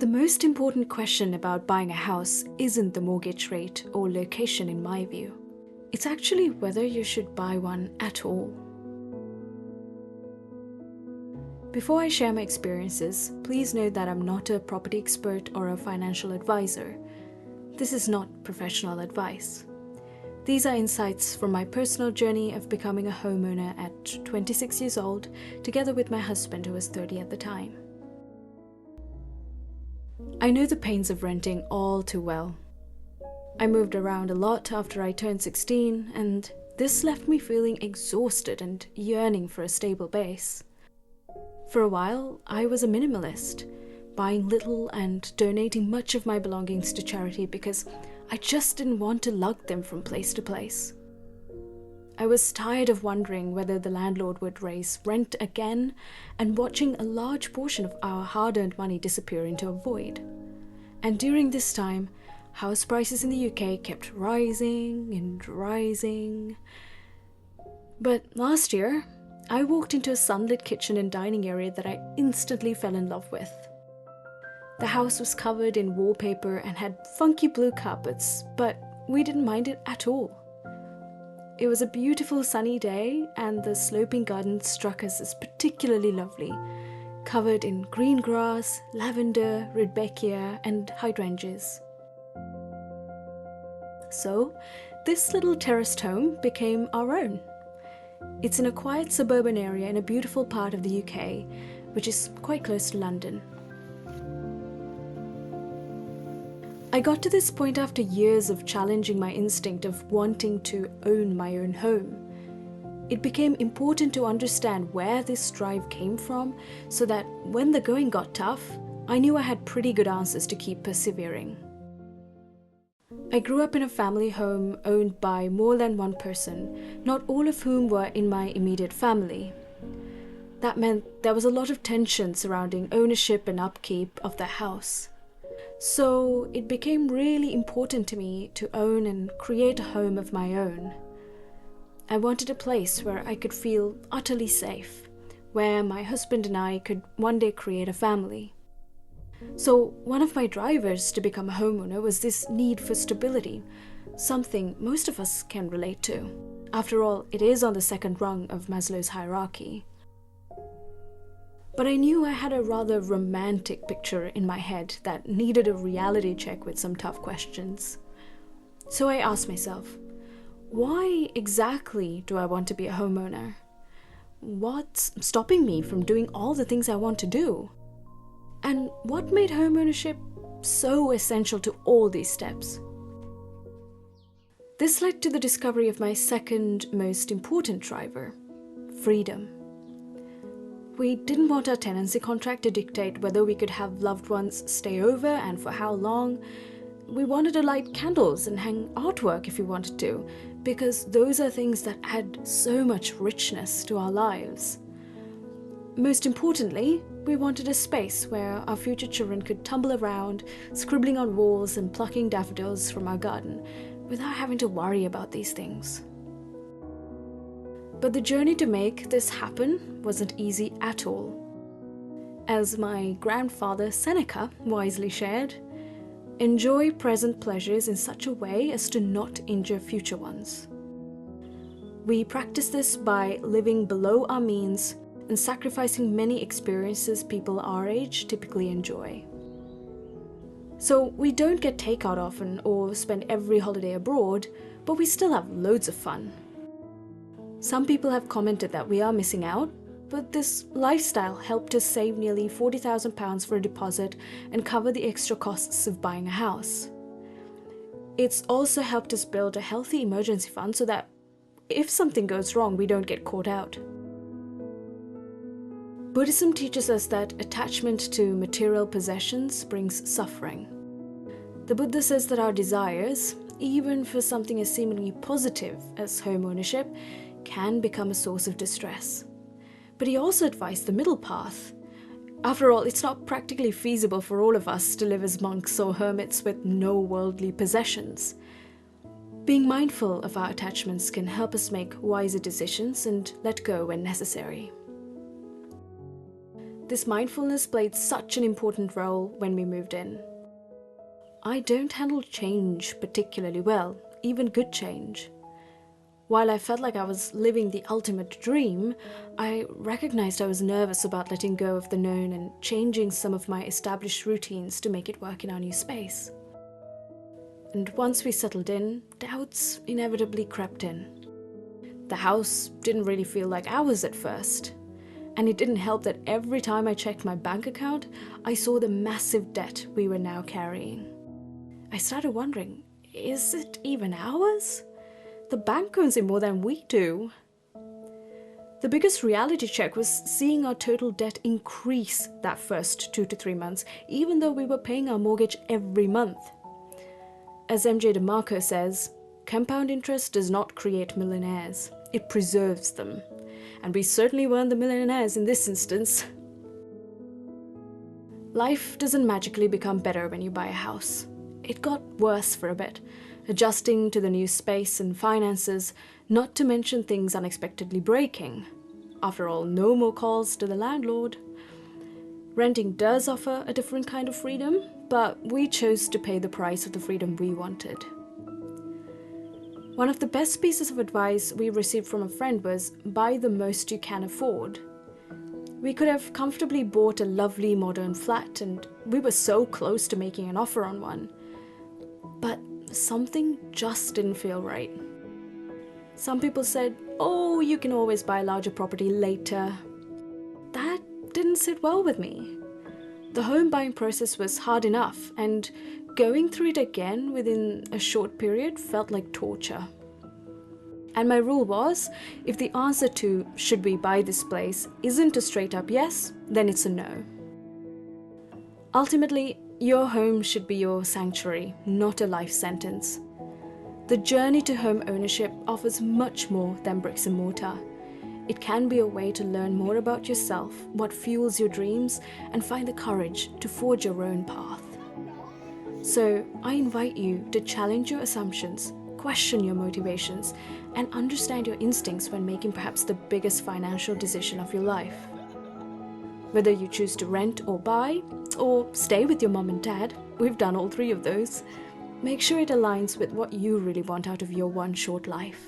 The most important question about buying a house isn't the mortgage rate or location in my view. It's actually whether you should buy one at all. Before I share my experiences, please note that I'm not a property expert or a financial advisor. This is not professional advice. These are insights from my personal journey of becoming a homeowner at 26 years old, together with my husband who was 30 at the time. I know the pains of renting all too well. I moved around a lot after I turned 16, and this left me feeling exhausted and yearning for a stable base. For a while, I was a minimalist, buying little and donating much of my belongings to charity because I just didn't want to lug them from place to place. I was tired of wondering whether the landlord would raise rent again and watching a large portion of our hard-earned money disappear into a void. And during this time, house prices in the UK kept rising and rising. But last year, I walked into a sunlit kitchen and dining area that I instantly fell in love with. The house was covered in wallpaper and had funky blue carpets, but we didn't mind it at all. It was a beautiful sunny day, and the sloping garden struck us as particularly lovely, covered in green grass, lavender, rudbeckia, and hydrangeas. So, this little terraced home became our own. It's in a quiet suburban area in a beautiful part of the UK, which is quite close to London. I got to this point after years of challenging my instinct of wanting to own my own home. It became important to understand where this drive came from so that when the going got tough, I knew I had pretty good answers to keep persevering. I grew up in a family home owned by more than one person, not all of whom were in my immediate family. That meant there was a lot of tension surrounding ownership and upkeep of the house. So it became really important to me to own and create a home of my own. I wanted a place where I could feel utterly safe, where my husband and I could one day create a family. So one of my drivers to become a homeowner was this need for stability, something most of us can relate to. After all, it is on the second rung of Maslow's hierarchy. But I knew I had a rather romantic picture in my head that needed a reality check with some tough questions. So I asked myself, why exactly do I want to be a homeowner? What's stopping me from doing all the things I want to do? And what made homeownership so essential to all these steps? This led to the discovery of my second most important driver, freedom. We didn't want our tenancy contract to dictate whether we could have loved ones stay over and for how long. We wanted to light candles and hang artwork if we wanted to, because those are things that add so much richness to our lives. Most importantly, we wanted a space where our future children could tumble around, scribbling on walls and plucking daffodils from our garden, without having to worry about these things. But the journey to make this happen wasn't easy at all. As my grandfather Seneca wisely shared, enjoy present pleasures in such a way as to not injure future ones. We practice this by living below our means and sacrificing many experiences people our age typically enjoy. So we don't get takeout often or spend every holiday abroad, but we still have loads of fun. Some people have commented that we are missing out, but this lifestyle helped us save nearly £40,000 for a deposit and cover the extra costs of buying a house. It's also helped us build a healthy emergency fund so that if something goes wrong, we don't get caught out. Buddhism teaches us that attachment to material possessions brings suffering. The Buddha says that our desires, even for something as seemingly positive as home ownership, can become a source of distress. But he also advised the middle path. After all, it's not practically feasible for all of us to live as monks or hermits with no worldly possessions. Being mindful of our attachments can help us make wiser decisions and let go when necessary. This mindfulness played such an important role when we moved in. I don't handle change particularly well, even good change. While I felt like I was living the ultimate dream, I recognized I was nervous about letting go of the known and changing some of my established routines to make it work in our new space. And once we settled in, doubts inevitably crept in. The house didn't really feel like ours at first. And it didn't help that every time I checked my bank account, I saw the massive debt we were now carrying. I started wondering, is it even ours? The bank owns it more than we do. The biggest reality check was seeing our total debt increase that first 2 to 3 months, even though we were paying our mortgage every month. As DeMarco says, compound interest does not create millionaires, it preserves them. And we certainly weren't the millionaires in this instance. Life doesn't magically become better when you buy a house. It got worse for a bit, adjusting to the new space and finances, not to mention things unexpectedly breaking. After all, no more calls to the landlord. Renting does offer a different kind of freedom, but we chose to pay the price of the freedom we wanted. One of the best pieces of advice we received from a friend was, buy the most you can afford. We could have comfortably bought a lovely modern flat, and we were so close to making an offer on one. But something just didn't feel right. Some people said, oh, you can always buy a larger property later. That didn't sit well with me. The home buying process was hard enough, and going through it again within a short period felt like torture. And my rule was, if the answer to should we buy this place isn't a straight up yes, then it's a no. Ultimately, your home should be your sanctuary, not a life sentence. The journey to home ownership offers much more than bricks and mortar. It can be a way to learn more about yourself, what fuels your dreams, and find the courage to forge your own path. So I invite you to challenge your assumptions, question your motivations, and understand your instincts when making perhaps the biggest financial decision of your life. Whether you choose to rent or buy, or stay with your mom and dad, we've done all three of those, make sure it aligns with what you really want out of your one short life.